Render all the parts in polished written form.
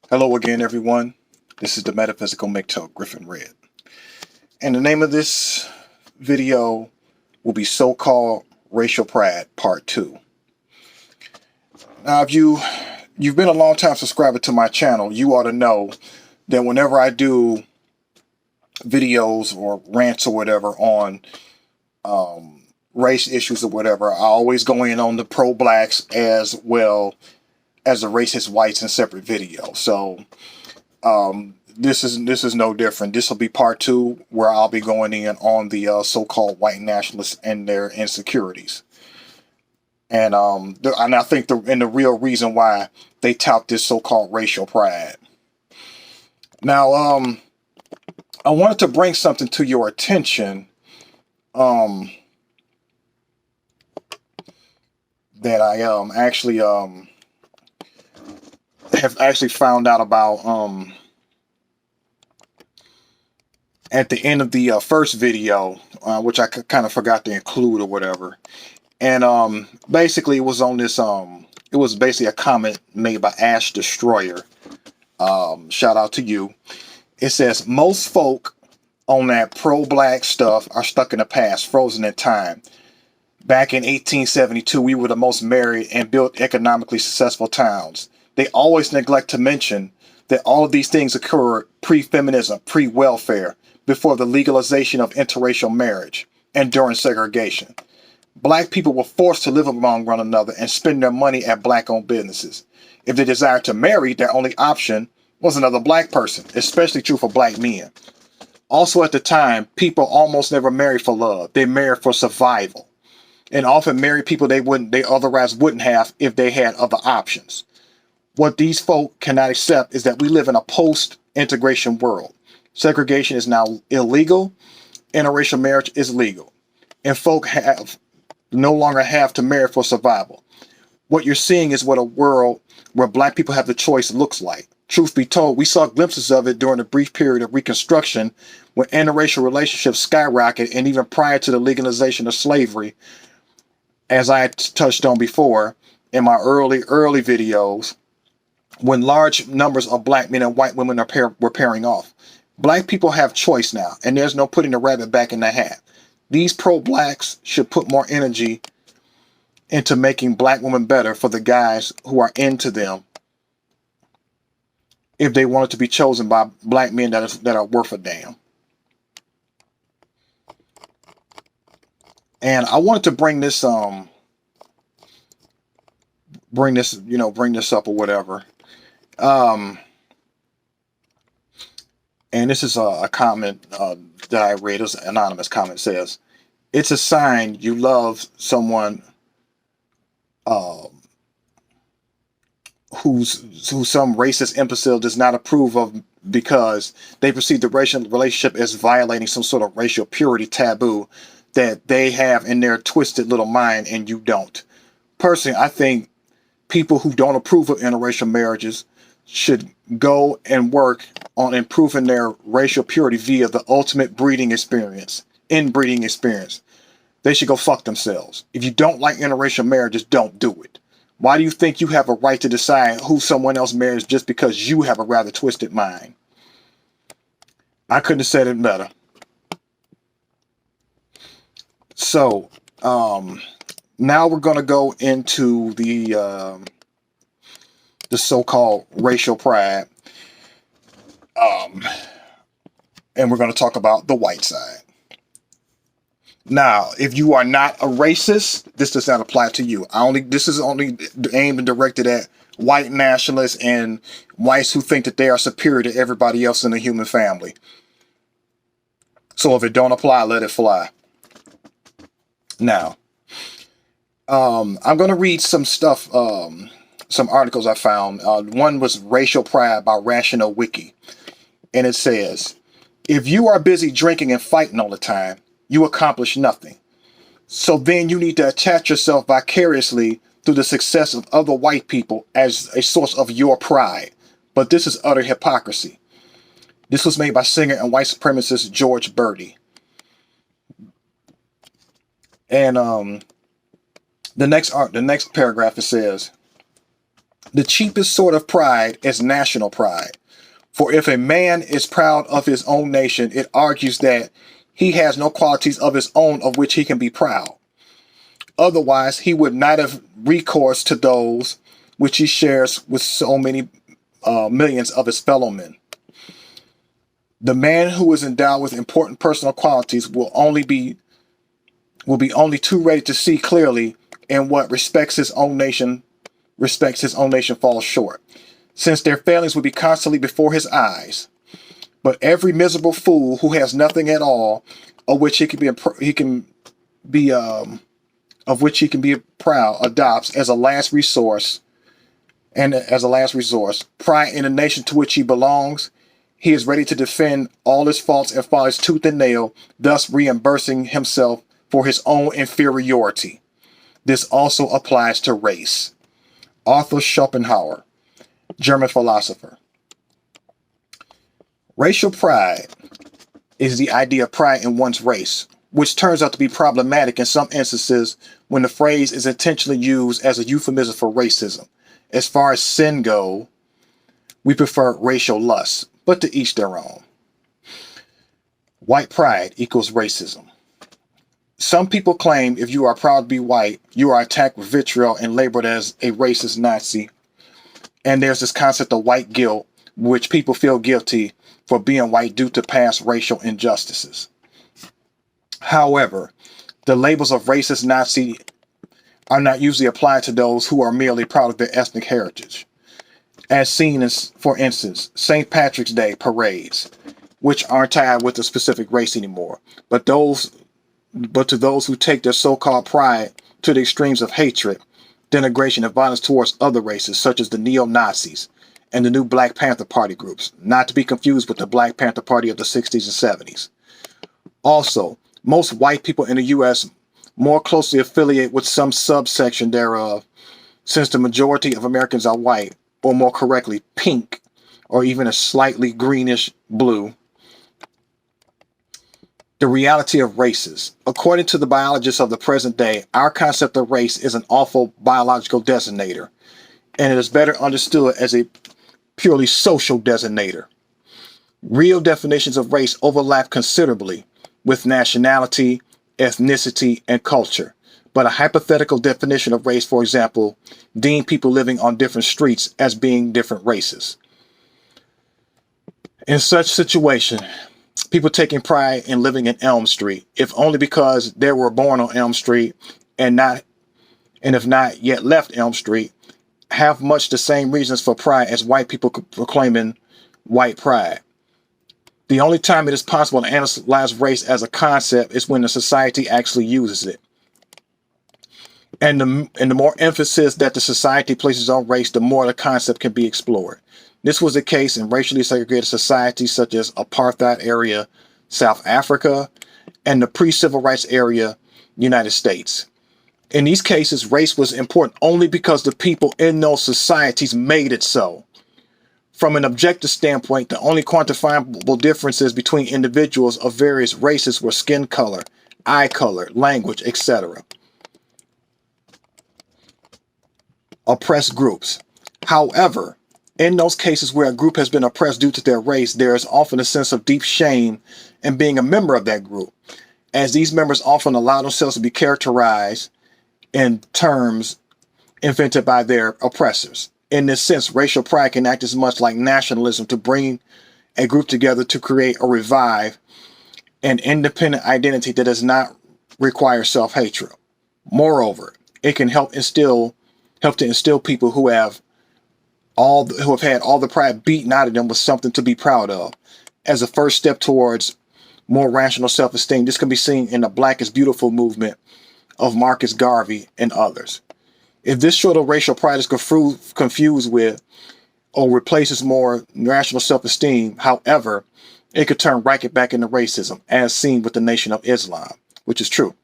Hello again, everyone. This is the Metaphysical MGTOW, Griffin Red. And the name of this video will be So-Called Racial Pride Part 2. Now, if you've been a long time subscriber to my channel, you ought to know that whenever I do videos or rants or whatever on race issues or whatever, I always go in on the pro-blacks as well as the racist whites in separate videos. So this is no different. This will be part 2, where I'll be going in on the so-called white nationalists and their insecurities, and I think the real reason why they tout this so-called racial pride. Now, I wanted to bring something to your attention that I have actually found out about at the end of the first video, which I kind of forgot to include or whatever. And basically it was on this it was basically a comment made by Ash Destroyer. Shout out to you. It says, most folk on that pro-black stuff are stuck in the past, frozen in time. Back in 1872, we were the most married and built economically successful towns. They always neglect to mention that all of these things occurred pre-feminism, pre-welfare, before the legalization of interracial marriage, and during segregation. Black people were forced to live among one another and spend their money at black-owned businesses. If they desired to marry, their only option was another black person, especially true for black men. Also at the time, people almost never married for love. They married for survival, and often married people they otherwise wouldn't have if they had other options. What these folk cannot accept is that we live in a post-integration world. Segregation is now illegal, interracial marriage is legal, and folk no longer have to marry for survival. What you're seeing is what a world where black people have the choice looks like. Truth be told, we saw glimpses of it during the brief period of Reconstruction when interracial relationships skyrocketed, and even prior to the legalization of slavery, as I touched on before in my early videos, when large numbers of black men and white women were pairing off. Black people have choice now, and there's no putting the rabbit back in the hat. These pro-blacks should put more energy into making black women better for the guys who are into them, if they wanted to be chosen by black men that are worth a damn. And I wanted to bring this up or whatever. And this is a comment that I read. It was an anonymous comment. Says, it's a sign you love someone who some racist imbecile does not approve of, because they perceive the racial relationship as violating some sort of racial purity taboo that they have in their twisted little mind, and you don't. Personally, I think people who don't approve of interracial marriages should go and work on improving their racial purity via the ultimate inbreeding experience. They should go fuck themselves. If you don't like interracial marriages, don't do it. Why do you think you have a right to decide who someone else marries just because you have a rather twisted mind? I couldn't have said it better. So, now we're going to go into the so-called racial pride, and we're going to talk about the white side. Now, if you are not a racist, this does not apply to you. This is only aimed and directed at white nationalists and whites who think that they are superior to everybody else in the human family. So if it don't apply, let it fly. Now, I'm going to read some stuff, some articles I found. One was Racial Pride by Rational Wiki. And it says, if you are busy drinking and fighting all the time, you accomplish nothing. So then you need to attach yourself vicariously through the success of other white people as a source of your pride. But this is utter hypocrisy. This was made by singer and white supremacist George Birdie. And the next paragraph, it says, The cheapest sort of pride is national pride. For if a man is proud of his own nation, it argues that he has no qualities of his own of which he can be proud. Otherwise, he would not have recourse to those which he shares with so many millions of his fellow men. The man who is endowed with important personal qualities will be only too ready to see clearly in what respects his own nation falls short, since their failings will be constantly before his eyes. But every miserable fool who has nothing at all of which be of which he can be proud adopts as a last resource pride in the nation to which he belongs. He is ready to defend all his faults and follies tooth and nail, thus reimbursing himself for his own inferiority. This also applies to race. Arthur Schopenhauer, German philosopher. Racial pride is the idea of pride in one's race, which turns out to be problematic in some instances when the phrase is intentionally used as a euphemism for racism. As far as sin go, we prefer racial lust, but to each their own. White pride equals racism. Some people claim if you are proud to be white, you are attacked with vitriol and labeled as a racist Nazi. And there's this concept of white guilt, which people feel guilty for being white due to past racial injustices. However, the labels of racist Nazi are not usually applied to those who are merely proud of their ethnic heritage, as seen as, for instance, St. Patrick's Day parades, which aren't tied with a specific race anymore, but to those who take their so-called pride to the extremes of hatred, denigration, and violence towards other races, such as the neo-Nazis and the new Black Panther Party groups, not to be confused with the Black Panther Party of the 60s and 70s. Also, most white people in the U.S. more closely affiliate with some subsection thereof, since the majority of Americans are white, or more correctly, pink, or even a slightly greenish blue. The reality of races. According to the biologists of the present day, our concept of race is an awful biological designator, and it is better understood as a purely social designator. Real definitions of race overlap considerably with nationality, ethnicity, and culture. But a hypothetical definition of race, for example, deemed people living on different streets as being different races. In such situation, people taking pride in living in Elm Street, if only because they were born on Elm Street and if not yet left Elm Street, have much the same reasons for pride as white people proclaiming white pride. The only time it is possible to analyze race as a concept is when the society actually uses it. And the more emphasis that the society places on race, the more the concept can be explored. This was the case in racially segregated societies such as apartheid area South Africa and the pre-civil rights area United States. In these cases, race was important only because the people in those societies made it so. From an objective standpoint, the only quantifiable differences between individuals of various races were skin color, eye color, language, etc. Oppressed groups. However, in those cases where a group has been oppressed due to their race, there is often a sense of deep shame in being a member of that group, as these members often allow themselves to be characterized in terms invented by their oppressors. In this sense, racial pride can act as much like nationalism to bring a group together to create or revive an independent identity that does not require self-hatred. Moreover, it can help to instill people who have had all the pride beaten out of them with something to be proud of. As a first step towards more rational self-esteem, this can be seen in the Black is Beautiful movement of Marcus Garvey and others. If this sort of racial pride is confused with or replaces more rational self-esteem, however, it could turn right back into racism, as seen with the Nation of Islam, which is true.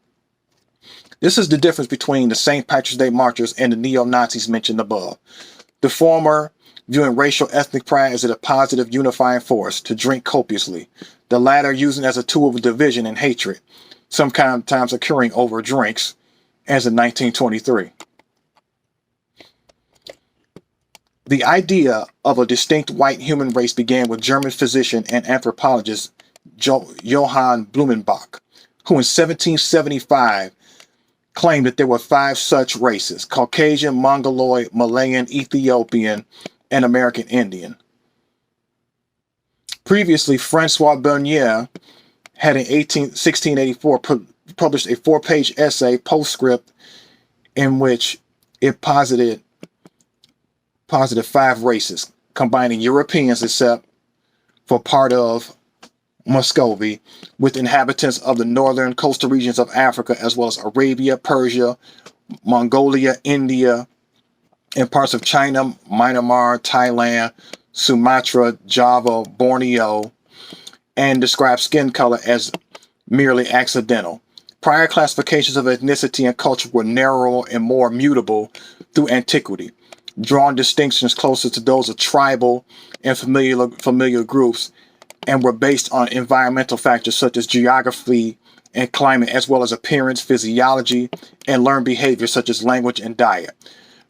This is the difference between the St. Patrick's Day marchers and the neo-Nazis mentioned above. The former viewing racial ethnic pride as a positive unifying force to drink copiously, the latter using it as a tool of division and hatred, sometimes occurring over drinks, as in 1923. The idea of a distinct white human race began with German physician and anthropologist Johann Blumenbach, who in 1775 claimed that there were 5 such races: Caucasian, Mongoloid, Malayan, Ethiopian, and American Indian. Previously, Francois Bernier had in 1684 published a 4-page essay postscript in which it posited 5 races, combining Europeans except for part of Muscovy with inhabitants of the northern coastal regions of Africa, as well as Arabia, Persia, Mongolia, India, and parts of China, Myanmar, Thailand, Sumatra, Java, Borneo, and describes skin color as merely accidental. Prior classifications of ethnicity and culture were narrower and more mutable through antiquity, drawing distinctions closer to those of tribal and familiar groups, and were based on environmental factors such as geography and climate, as well as appearance, physiology, and learned behavior such as language and diet.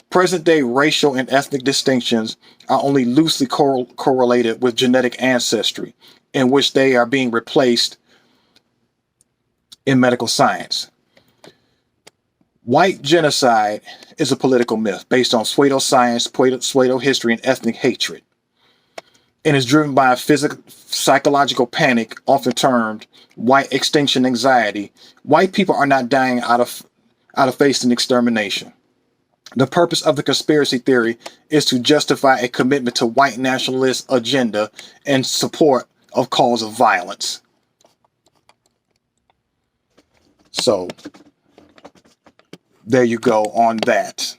Present-day racial and ethnic distinctions are only loosely correlated with genetic ancestry, in which they are being replaced in medical science. White genocide is a political myth based on pseudoscience, pseudo history, and ethnic hatred, and is driven by a psychological panic, often termed white extinction anxiety. White people are not dying out of facing extermination. The purpose of the conspiracy theory is to justify a commitment to white nationalist agenda and support of cause of violence. So there you go on that.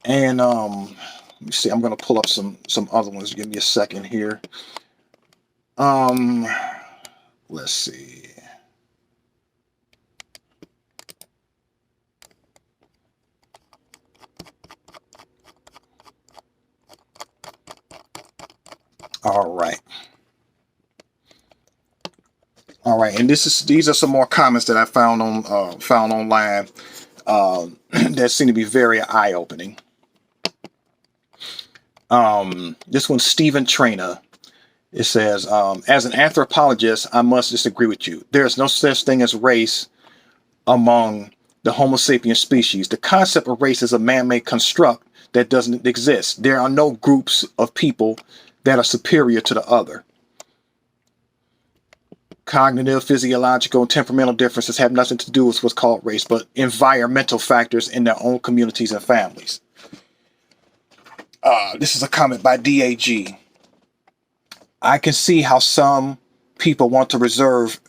And let me see, I'm gonna pull up some other ones. Give me a second here. Let's see. All right, and these are some more comments that I found online that seem to be very eye-opening. This one's Stephen Trainer. It says, as an anthropologist, I must disagree with you. There is no such thing as race among the Homo sapien species. The concept of race is a man-made construct that doesn't exist. There are no groups of people that are superior to the other. Cognitive, physiological, and temperamental differences have nothing to do with what's called race, but environmental factors in their own communities and families. This is a comment by DAG. I can see how some people want to reserve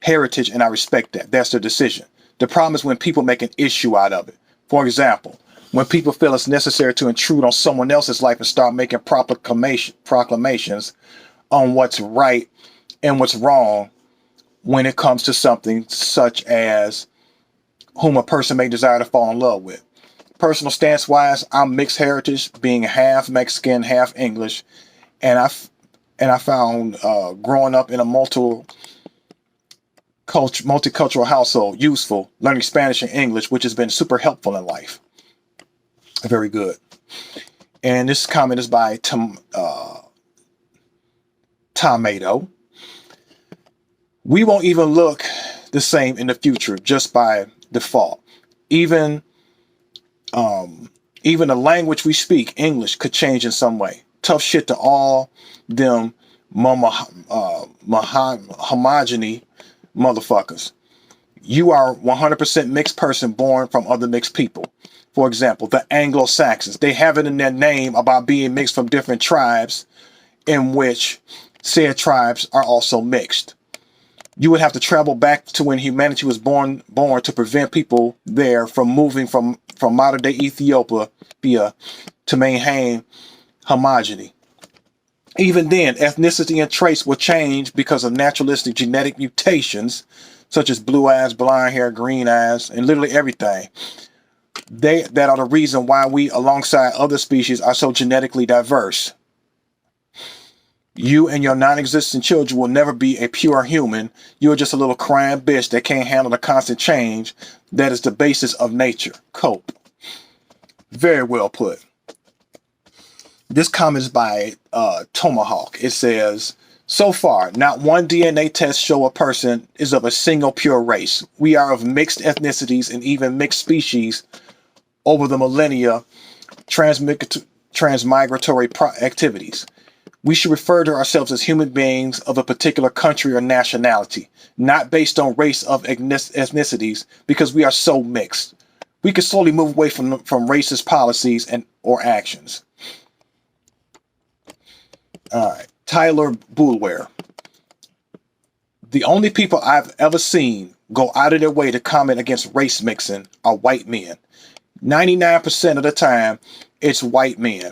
heritage, and I respect that. That's their decision. The problem is when people make an issue out of it. For example, when people feel it's necessary to intrude on someone else's life and start making proclamations on what's right and what's wrong when it comes to something such as whom a person may desire to fall in love with. Personal stance wise, I'm mixed heritage, being half Mexican, half English, and I found growing up in a multicultural household useful, learning Spanish and English, which has been super helpful in life. Very good. And this comment is by Tomato. We won't even look the same in the future just by default. Even the language we speak, English, could change in some way. Tough shit to all them homogeny motherfuckers. You are 100% mixed person born from other mixed people. For example, the Anglo-Saxons, they have it in their name about being mixed from different tribes in which said tribes are also mixed. You would have to travel back to when humanity was born to prevent people there from moving from modern day Ethiopia to maintain homogeny. Even then, ethnicity and traits will change because of naturalistic genetic mutations, such as blue eyes, blonde hair, green eyes, and literally everything. That are the reason why we, alongside other species, are so genetically diverse. You and your non-existent children will never be a pure human. You're just a little crying bitch that can't handle the constant change that is the basis of nature. Cope. Very well put. This comment is by Tomahawk. It says, so far, not one DNA test show a person is of a single pure race. We are of mixed ethnicities and even mixed species over the millennia transmigratory activities. We should refer to ourselves as human beings of a particular country or nationality, not based on race of ethnicities, because we are so mixed. We can slowly move away from racist policies and or actions. All right, Tyler Boulware. The only people I've ever seen go out of their way to comment against race mixing are white men. 99% of the time, it's white men.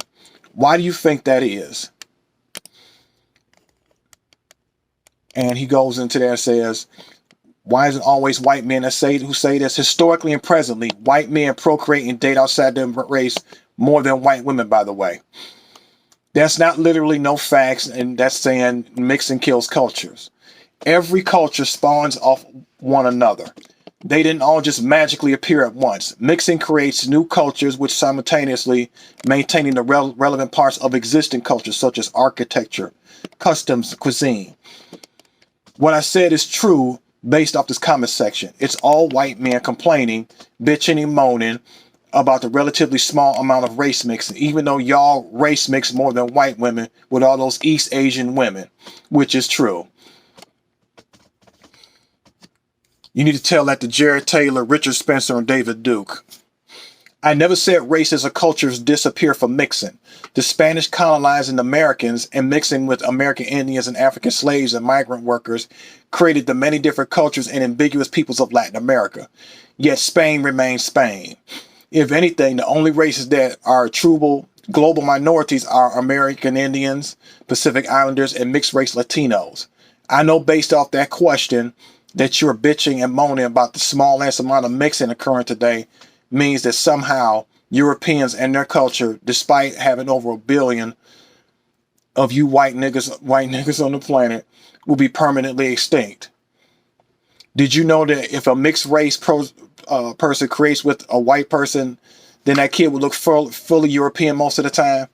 Why do you think that is? And he goes into there and says, why is it always white men who say this? Historically and presently, white men procreate and date outside their race more than white women, by the way. That's not literally no facts, and that's saying mixing kills cultures. Every culture spawns off one another. They didn't all just magically appear at once. Mixing creates new cultures, which simultaneously maintaining the relevant parts of existing cultures, such as architecture, customs, cuisine. What I said is true based off this comment section. It's all white men complaining, bitching and moaning about the relatively small amount of race mixing, even though y'all race mix more than white women with all those East Asian women, which is true. You need to tell that to Jared Taylor, Richard Spencer, and David Duke. I never said races or cultures disappear from mixing. The Spanish colonizing Americans and mixing with American Indians and African slaves and migrant workers created the many different cultures and ambiguous peoples of Latin America. Yet Spain remains Spain. If anything, the only races that are true global minorities are American Indians, Pacific Islanders, and mixed race Latinos. I know based off that question that you're bitching and moaning about the smallest amount of mixing occurring today means that somehow Europeans and their culture, despite having over 1 billion of you white niggas on the planet, will be permanently extinct. Did you know that if a mixed race person creates with a white person, then that kid would look fully European most of the time?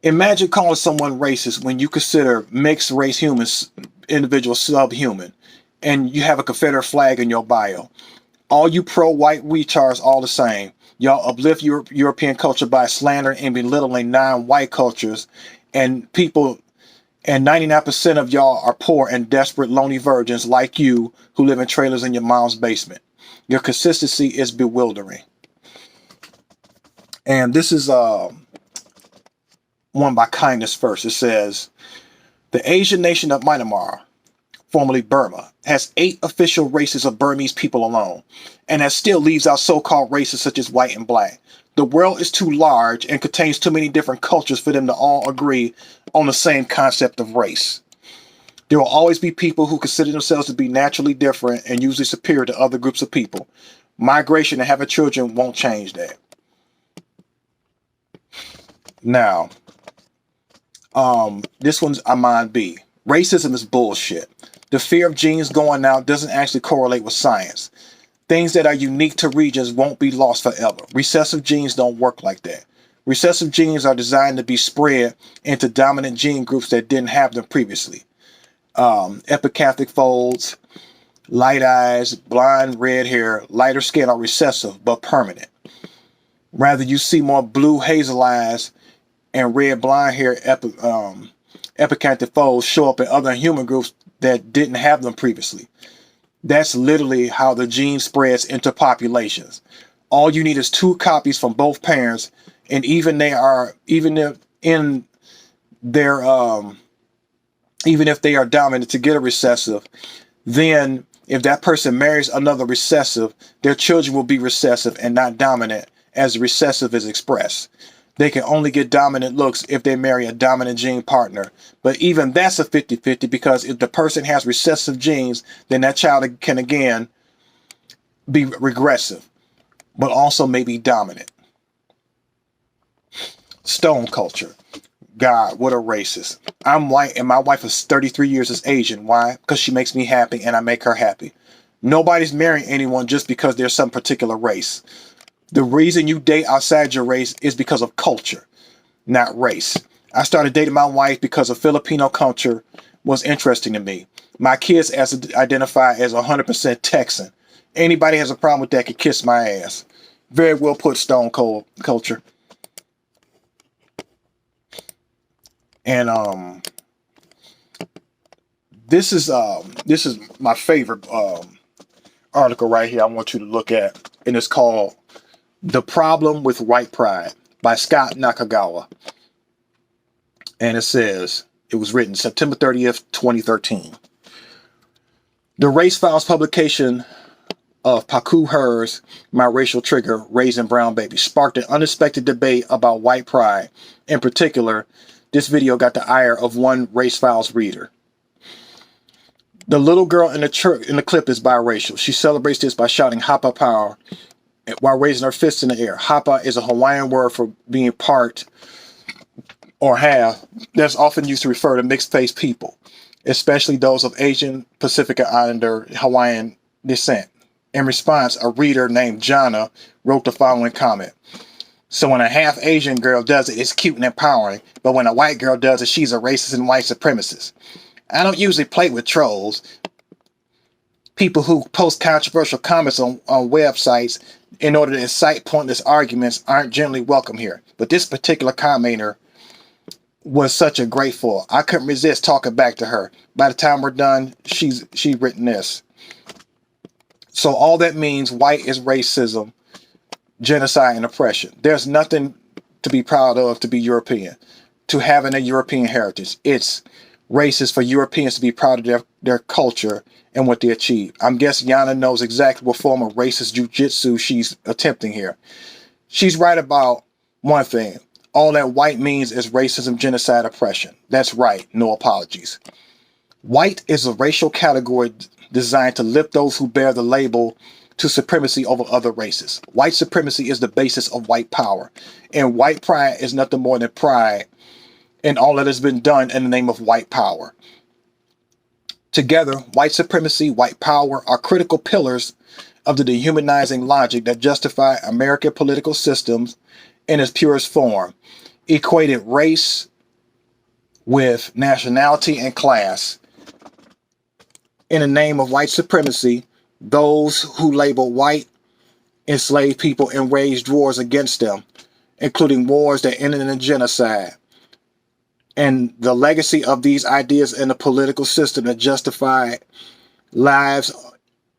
Imagine calling someone racist when you consider mixed race humans individuals subhuman, and you have a Confederate flag in your bio. All you pro-white retards all the same. Y'all uplift European culture by slandering and belittling non-white cultures, and people, and 99% of y'all are poor and desperate lonely virgins like you who live in trailers in your mom's basement. Your consistency is bewildering. And this is one by Kindness First. It says, the Asian nation of Myanmar, formerly Burma, has 8 official races of Burmese people alone, and that still leaves out so-called races such as white and black. The world is too large and contains too many different cultures for them to all agree on the same concept of race. There will always be people who consider themselves to be naturally different and usually superior to other groups of people. Migration and having children won't change that. Now, this one's Aman B. Racism is bullshit. The fear of genes going out doesn't actually correlate with science. Things that are unique to regions won't be lost forever. Recessive genes don't work like that. Recessive genes are designed to be spread into dominant gene groups that didn't have them previously. Epicanthic folds, light eyes, blonde red hair, lighter skin are recessive but permanent. Rather, you see more blue hazel eyes and red blonde hair epicanthic folds show up in other human groups that didn't have them previously. That's literally how the gene spreads into populations. All you need is 2 copies from both parents, and even if they are dominant to get a recessive, then if that person marries another recessive, their children will be recessive and not dominant as the recessive is expressed. They can only get dominant looks if they marry a dominant gene partner. But even that's a 50-50, because if the person has recessive genes, then that child can again be regressive, but also maybe dominant. Stone culture. God, what a racist. I'm white and my wife is 33 years is Asian. Why? Because she makes me happy and I make her happy. Nobody's marrying anyone just because they're some particular race. The reason you date outside your race is because of culture, not race. I started dating my wife because of Filipino culture was interesting to me. My kids identify as 100% Texan. Anybody has a problem with that can kiss my ass. Very well put, Stone Cold Culture. And this is my favorite article right here I want you to look at, and it's called "The Problem with White Pride" by Scott Nakagawa. And it says, it was written September 30th, 2013. The Race Files publication of Paku Her's My Racial Trigger, Raising Brown Babies, sparked an unexpected debate about white pride. In particular, this video got the ire of one Race Files reader. The little girl in the clip is biracial. She celebrates this by shouting Hapa Power while raising her fists in the air. Hapa is a Hawaiian word for being part or half that's often used to refer to mixed-faced people, especially those of Asian, Pacific Islander, Hawaiian descent. In response, a reader named Jana wrote the following comment. So when a half Asian girl does it, it's cute and empowering, but when a white girl does it, she's a racist and white supremacist. I don't usually play with trolls. People who post controversial comments on websites in order to incite pointless arguments aren't generally welcome here. But this particular commenter was such a grateful. I couldn't resist talking back to her. By the time we're done, she's written this. So all that means white is racism, genocide, and oppression. There's nothing to be proud of to be European, to having a European heritage. It's racist for Europeans to be proud of their culture and what they achieve. I'm guessing Yana knows exactly what form of racist jujitsu she's attempting here. She's right about one thing. All that white means is racism, genocide, oppression. That's right. No apologies. White is a racial category designed to lift those who bear the label to supremacy over other races. White supremacy is the basis of white power. And white pride is nothing more than pride in all that has been done in the name of white power. Together, white supremacy, white power are critical pillars of the dehumanizing logic that justify American political systems in its purest form, equated race with nationality and class. In the name of white supremacy, those who label white enslaved people and waged wars against them, including wars that ended in genocide. And the legacy of these ideas in the political system that justify lives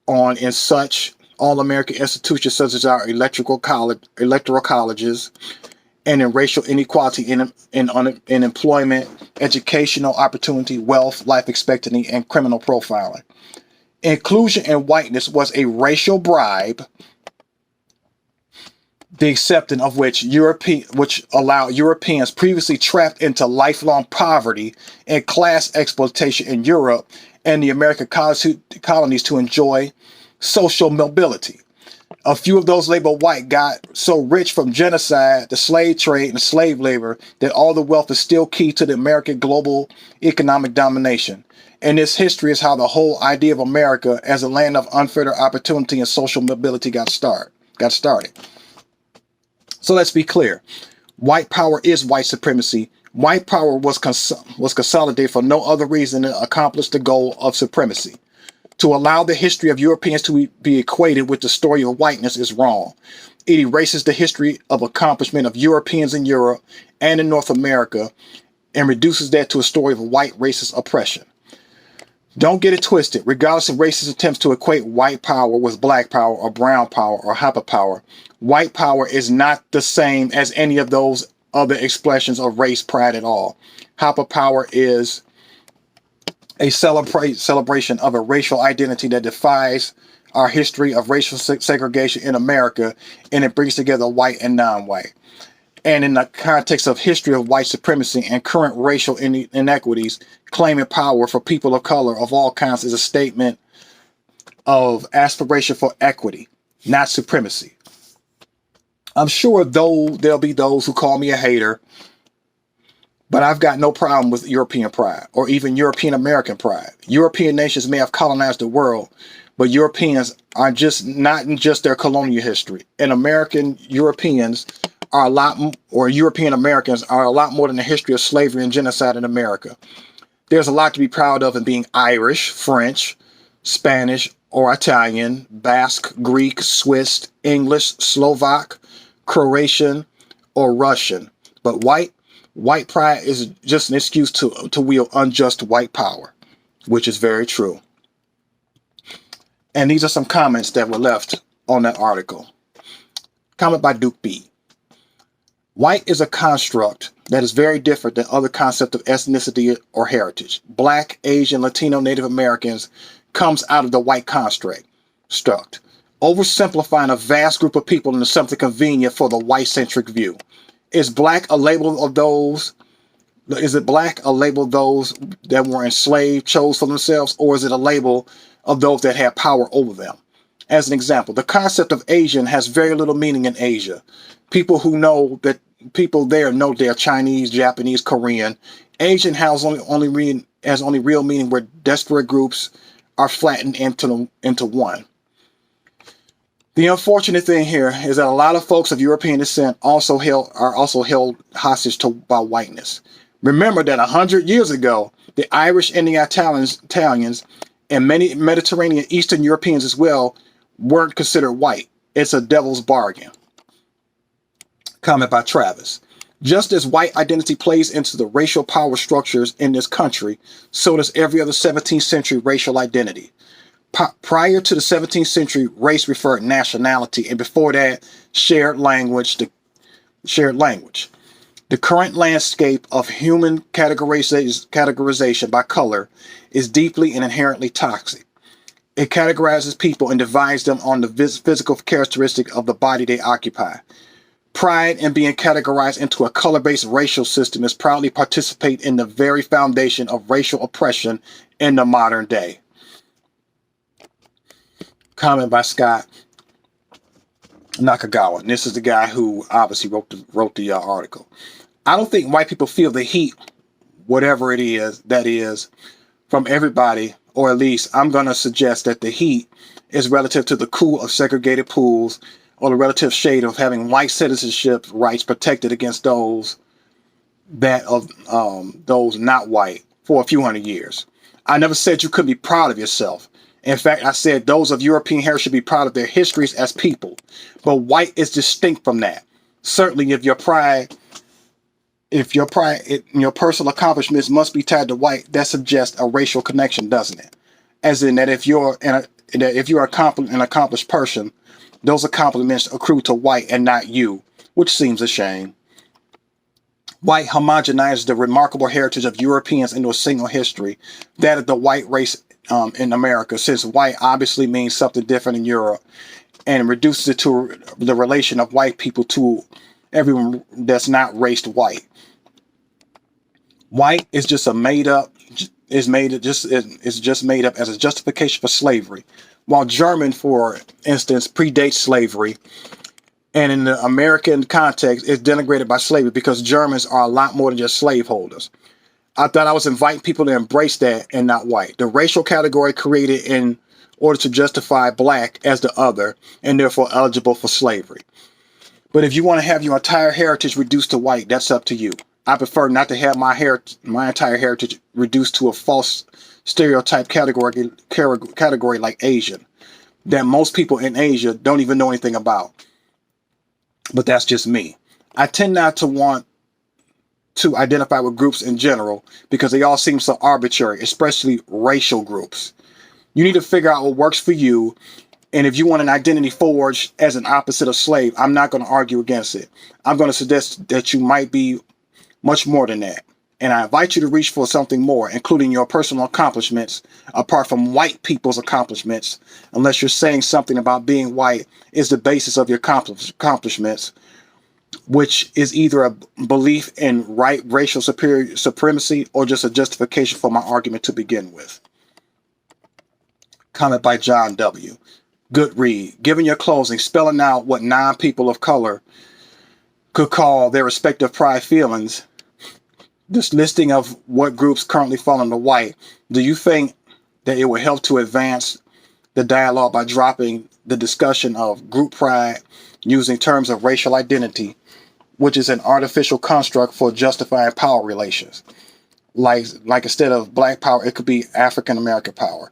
on in such all-American institutions such as our electoral colleges, and in racial inequality in employment, educational opportunity, wealth, life expectancy, and criminal profiling. Inclusion in whiteness was a racial bribe, the acceptance of which allowed Europeans previously trapped into lifelong poverty and class exploitation in Europe and the American colonies to enjoy social mobility. A few of those labeled white got so rich from genocide, the slave trade, and slave labor that all the wealth is still key to the American global economic domination. And this history is how the whole idea of America as a land of unfettered opportunity and social mobility got started. So let's be clear. White power is white supremacy. White power was consolidated for no other reason than to accomplish the goal of supremacy. To allow the history of Europeans to be equated with the story of whiteness is wrong. It erases the history of accomplishment of Europeans in Europe and in North America and reduces that to a story of white racist oppression. Don't get it twisted. Regardless of racist attempts to equate white power with black power or brown power or Hapa power, white power is not the same as any of those other expressions of race pride at all. Hapa power is a celebration of a racial identity that defies our history of racial segregation in America, and it brings together white and non-white. And in the context of history of white supremacy and current racial inequities, claiming power for people of color of all kinds is a statement of aspiration for equity, not supremacy. I'm sure though there'll be those who call me a hater, but I've got no problem with European pride or even European American pride. European nations may have colonized the world, but Europeans are just not in just their colonial history. And American Europeans are a lot, or European Americans are a lot more than the history of slavery and genocide in America. There's a lot to be proud of in being Irish, French, Spanish, or Italian, Basque, Greek, Swiss, English, Slovak, Croatian, or Russian. But white pride is just an excuse to wield unjust white power, which is very true. And these are some comments that were left on that article. Comment by Duke B. White is a construct that is very different than other concepts of ethnicity or heritage. Black, Asian, Latino, Native Americans comes out of the white construct, oversimplifying a vast group of people into something convenient for the white-centric view. Is black a label of those? Is it black a label those that were enslaved, chose for themselves, or is it a label of those that had power over them? As an example, the concept of Asian has very little meaning in Asia. People there know they're Chinese, Japanese, Korean. Asian has only real meaning where disparate groups are flattened into one. The unfortunate thing here is that a lot of folks of European descent are also held hostage by whiteness. Remember that 100 years ago, the Irish and the Italians and many Mediterranean Eastern Europeans as well weren't considered white. It's a devil's bargain. Comment by Travis. Just as white identity plays into the racial power structures in this country, so does every other 17th century racial identity. Prior to the 17th century, race referred nationality, and before that, shared language. The current landscape of human categorization by color is deeply and inherently toxic. It categorizes people and divides them on the physical characteristic of the body they occupy. Pride in being categorized into a color-based racial system is proudly participate in the very foundation of racial oppression in the modern day. Comment by Scott Nakagawa. And this is the guy who obviously wrote the article. I don't think white people feel the heat, whatever it is, that is, from everybody, or at least I'm going to suggest that the heat is relative to the cool of segregated pools, or the relative shade of having white citizenship rights protected against those those not white for a few hundred years. I never said you couldn't be proud of yourself. In fact, I said those of European heritage should be proud of their histories as people. But white is distinct from that. Certainly, if your pride in your personal accomplishments must be tied to white, that suggests a racial connection, doesn't it? As in that if you're an accomplished person, those accomplishments accrue to white and not you, which seems a shame. White homogenizes the remarkable heritage of Europeans into a single history, that of the white race in America, since white obviously means something different in Europe, and reduces it to the relation of white people to everyone that's not raced white. White is just made up as a justification for slavery, while German, for instance, predates slavery, and in the American context is denigrated by slavery because Germans are a lot more than just slaveholders. I thought I was inviting people to embrace that and not white. The racial category created in order to justify black as the other and therefore eligible for slavery. But if you want to have your entire heritage reduced to white, that's up to you. I prefer not to have my entire heritage reduced to a false stereotype category like Asian, that most people in Asia don't even know anything about. But that's just me. I tend not to want to identify with groups in general because they all seem so arbitrary, especially racial groups. You need to figure out what works for you. And if you want an identity forged as an opposite of slave, I'm not going to argue against it. I'm going to suggest that you might be much more than that. And I invite you to reach for something more, including your personal accomplishments, apart from white people's accomplishments, unless you're saying something about being white is the basis of your accomplishments, which is either a belief in racial supremacy or just a justification for my argument to begin with. Comment by John W. Good read. Given your closing, spelling out what non-people of color could call their respective pride feelings, this listing of what groups currently fall under white, do you think that it would help to advance the dialogue by dropping the discussion of group pride using terms of racial identity, which is an artificial construct for justifying power relations. Like instead of black power, it could be African American power.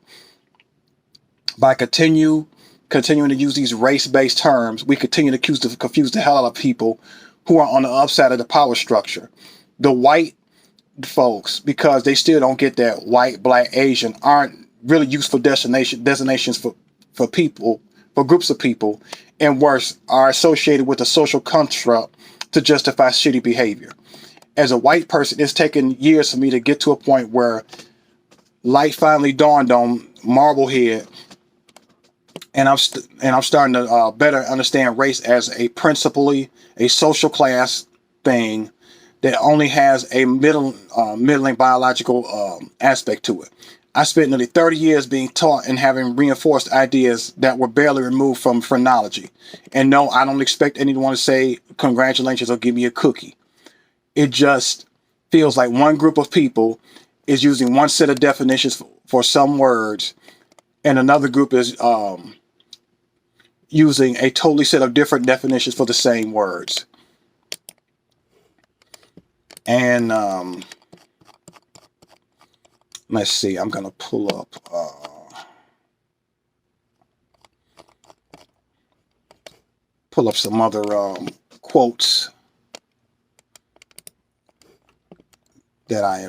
By continuing to use these race-based terms, we continue to confuse the hell out of people who are on the upside of the power structure. The white folks, because they still don't get that white, black, Asian aren't really useful designations for people, for groups of people, and worse, are associated with a social construct to justify shitty behavior. As a white person, it's taken years for me to get to a point where light finally dawned on Marblehead, and I'm starting to better understand race as principally a social class thing that only has a middling biological aspect to it. I spent nearly 30 years being taught and having reinforced ideas that were barely removed from phrenology. And no, I don't expect anyone to say congratulations or give me a cookie. It just feels like one group of people is using one set of definitions for some words, and another group is using a totally set of different definitions for the same words. And let's see, I'm going to pull up some other quotes that I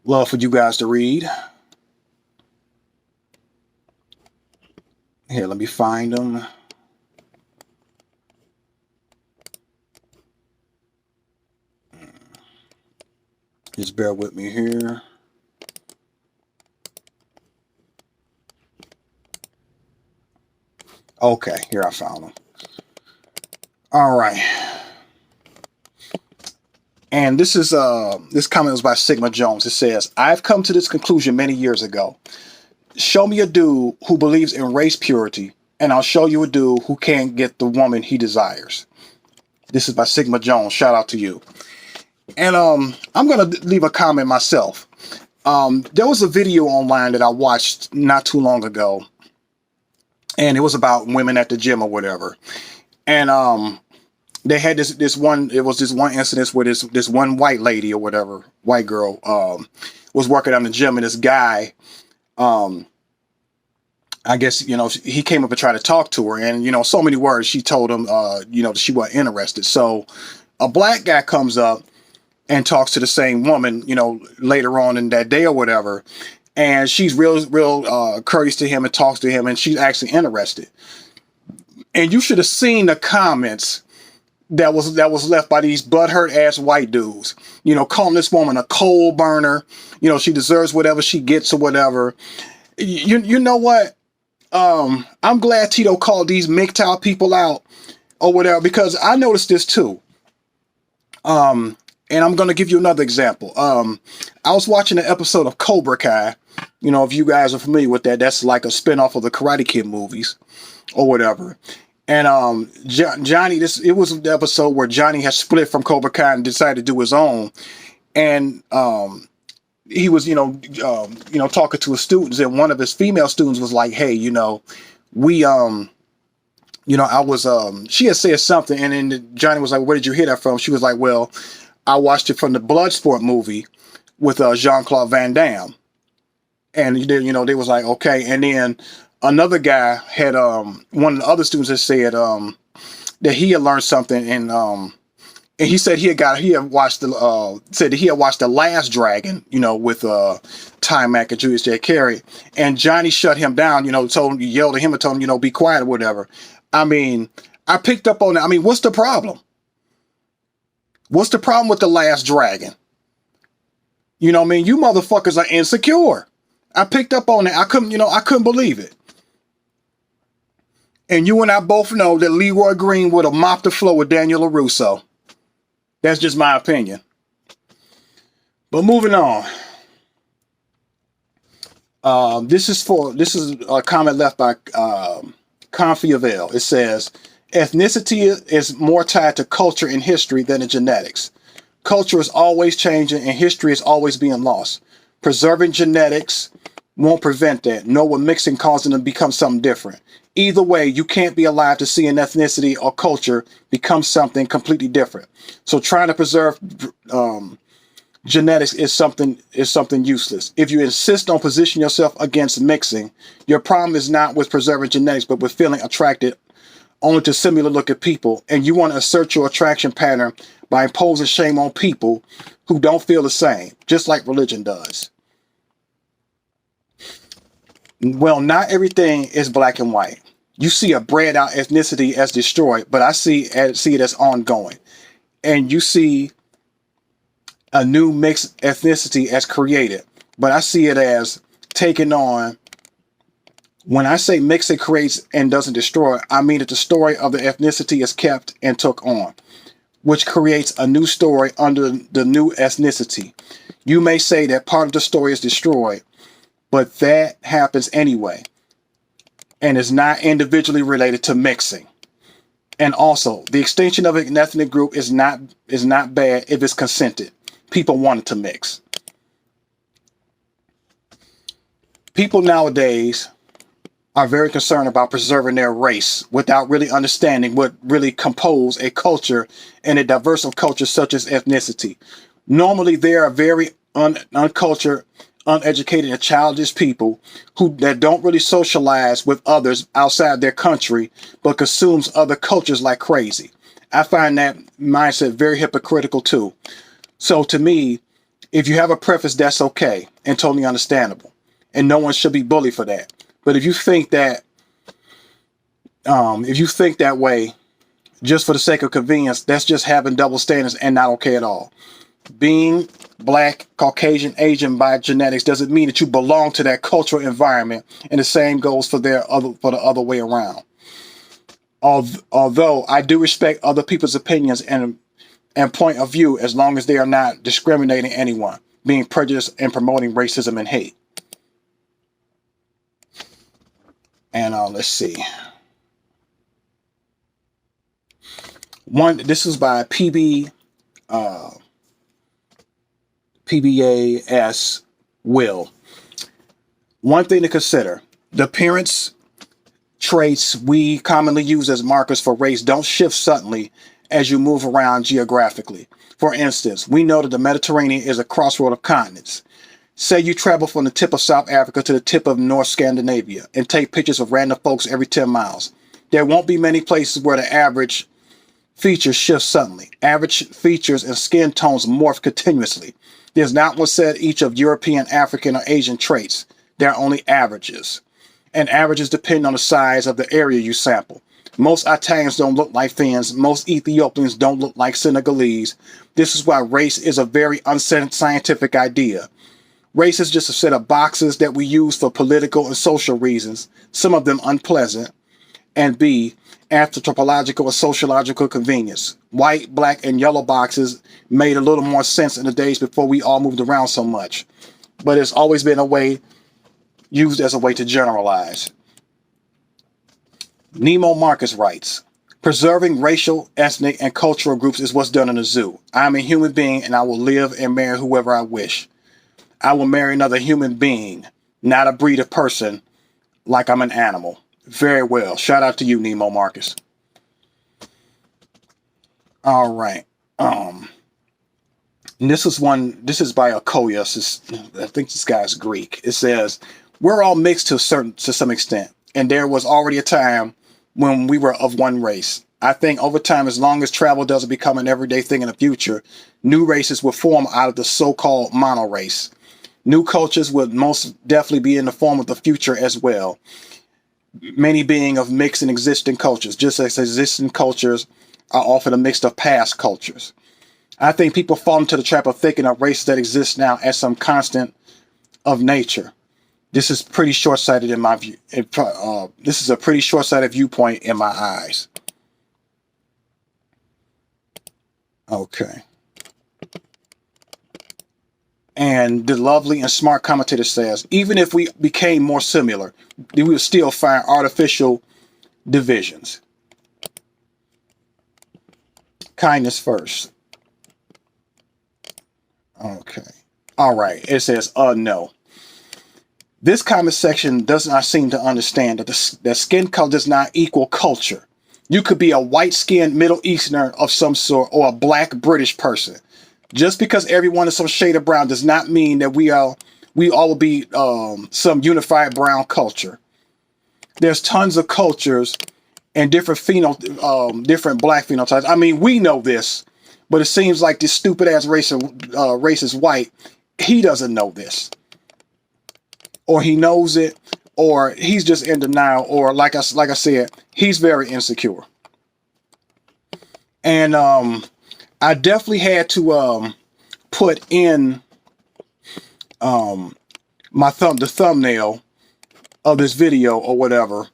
love for you guys to read. Here, let me find them. Just bear with me here. Okay, here I found them. All right. And this comment was by Sigma Jones. It says, "I've come to this conclusion many years ago. Show me a dude who believes in race purity, and I'll show you a dude who can't get the woman he desires." This is by Sigma Jones. Shout out to you. And I'm gonna leave a comment myself. There was a video online that I watched not too long ago, and it was about women at the gym or whatever. And they had this one incident where this one white lady or whatever, white girl, was working on the gym, and this guy, I guess, he came up and tried to talk to her, and, so many words, she told him, she wasn't interested. So a black guy comes up and talks to the same woman, later on in that day or whatever. And she's real courteous to him and talks to him, and she's actually interested. And you should have seen the comments that was left by these butthurt ass white dudes, calling this woman a coal burner. She deserves whatever she gets or whatever. You know what? I'm glad Tito called these MGTOW people out or whatever, because I noticed this too. And I'm going to give you another example. I was watching an episode of Cobra Kai. If you guys are familiar with that, that's like a spinoff of the Karate Kid movies or whatever. And Johnny, it was the episode where Johnny has split from Cobra Kai and decided to do his own. And he was, talking to his students, and one of his female students was like, "Hey, we she had said something," and then Johnny was like, "Where did you hear that from?" She was like, "Well, I watched it from the Bloodsport movie with Jean-Claude Van Damme." And they was like, "Okay." And then another guy had one of the other students had said that he had learned something, and he said he had watched The Last Dragon, with Mac and Julius J. Carey, and Johnny shut him down, yelled at him and told him, be quiet or whatever. I mean, I picked up on that. I mean, what's the problem? What's the problem with The Last Dragon? You motherfuckers are insecure. I picked up on it. I couldn't believe it. And you and I both know that Leroy Green would have mopped the floor with Daniel LaRusso. That's just my opinion. But moving on. This is a comment left by Confiavel. It says, "Ethnicity is more tied to culture and history than to genetics. Culture is always changing and history is always being lost. Preserving genetics won't prevent that, nor will mixing cause them to become something different. Either way, you can't be alive to see an ethnicity or culture become something completely different. So trying to preserve genetics is something useless. If you insist on positioning yourself against mixing, your problem is not with preserving genetics, but with feeling attracted only to similar looking people, and you want to assert your attraction pattern by imposing shame on people who don't feel the same, just like religion does. Well, not everything is black and white. You see a bred out ethnicity as destroyed, but I see it as ongoing. And you see a new mixed ethnicity as created, but I see it as taking on. When I say mixing creates and doesn't destroy, I mean that the story of the ethnicity is kept and took on, which creates a new story under the new ethnicity. You may say that part of the story is destroyed, but that happens anyway and is not individually related to mixing. And also, the extinction of an ethnic group is not bad if it's consented. People wanted to mix. People nowadays are very concerned about preserving their race without really understanding what really compose a culture and a diverse of cultures such as ethnicity. Normally, they are very uncultured, uneducated, and childish people that don't really socialize with others outside their country, but consumes other cultures like crazy. I find that mindset very hypocritical too. So to me, if you have a preference, that's okay and totally understandable, and no one should be bullied for that. But if you think that way just for the sake of convenience, that's just having double standards and not okay at all. Being black, Caucasian, Asian by genetics doesn't mean that you belong to that cultural environment, and the same goes for the other way around. Although I do respect other people's opinions and point of view, as long as they are not discriminating anyone, being prejudiced, and promoting racism and hate. And let's see. This is by PBAS Will. One thing to consider: the appearance traits we commonly use as markers for race don't shift suddenly as you move around geographically. For instance, we know that the Mediterranean is a crossroad of continents. Say you travel from the tip of South Africa to the tip of North Scandinavia and take pictures of random folks every 10 miles. There won't be many places where the average features shift suddenly. Average features and skin tones morph continuously. There's not one set each of European, African, or Asian traits. There are only averages. And averages depend on the size of the area you sample. Most Italians don't look like Finns. Most Ethiopians don't look like Senegalese. This is why race is a very unscientific idea. Race is just a set of boxes that we use for political and social reasons, some of them unpleasant, and B, anthropological or sociological convenience. White, black, and yellow boxes made a little more sense in the days before we all moved around so much, but it's always been used as a way to generalize. Nemo Marcus writes, preserving racial, ethnic, and cultural groups is what's done in a zoo. I'm a human being and I will live and marry whoever I wish. I will marry another human being, not a breed of person like I'm an animal. Very well. Shout out to you, Nemo Marcus. All right. This is by Okoye. I think this guy's Greek. It says, we're all mixed to some extent, and there was already a time when we were of one race. I think over time, as long as travel doesn't become an everyday thing in the future, new races will form out of the so-called mono race. New cultures would most definitely be in the form of the future as well. Many being of mixed and existing cultures, just as existing cultures are often a mix of past cultures. I think people fall into the trap of thinking of races that exist now as some constant of nature. This is pretty short-sighted in my view. This is a pretty short-sighted viewpoint in my eyes. Okay. And the lovely and smart commentator says, even if we became more similar, we would still find artificial divisions. Kindness first. Okay. All right. It says, no. This comment section does not seem to understand that that skin color does not equal culture. You could be a white-skinned Middle Easterner of some sort or a black British person. Just because everyone is some shade of brown does not mean that we all will be some unified brown culture. There's tons of cultures and different different black phenotypes. I mean, we know this, but it seems like this stupid ass racist white, he doesn't know this, or he knows it, or he's just in denial, or like I said, he's very insecure. And I definitely had to put in the thumbnail of this video or whatever.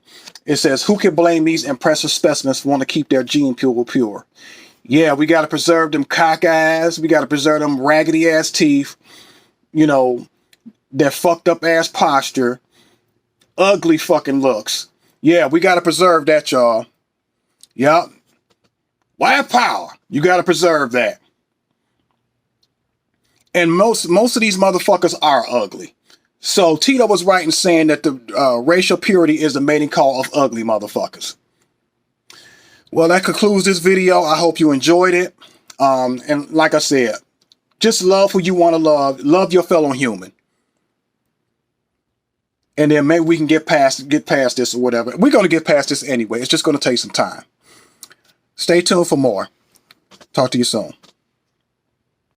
It says, who can blame these impressive specimens for wanting to keep their gene pool pure? Yeah, we got to preserve them cock eyes. We got to preserve them raggedy ass teeth. You know, their fucked up ass posture. Ugly fucking looks. Yeah, we got to preserve that, y'all. Yup. White power. You got to preserve that. And most of these motherfuckers are ugly. So Tito was right in saying that the racial purity is the mating call of ugly motherfuckers. Well, that concludes this video. I hope you enjoyed it. And like I said, just love who you want to love. Love your fellow human. And then maybe we can get past this or whatever. We're going to get past this anyway. It's just going to take some time. Stay tuned for more. Talk to you soon.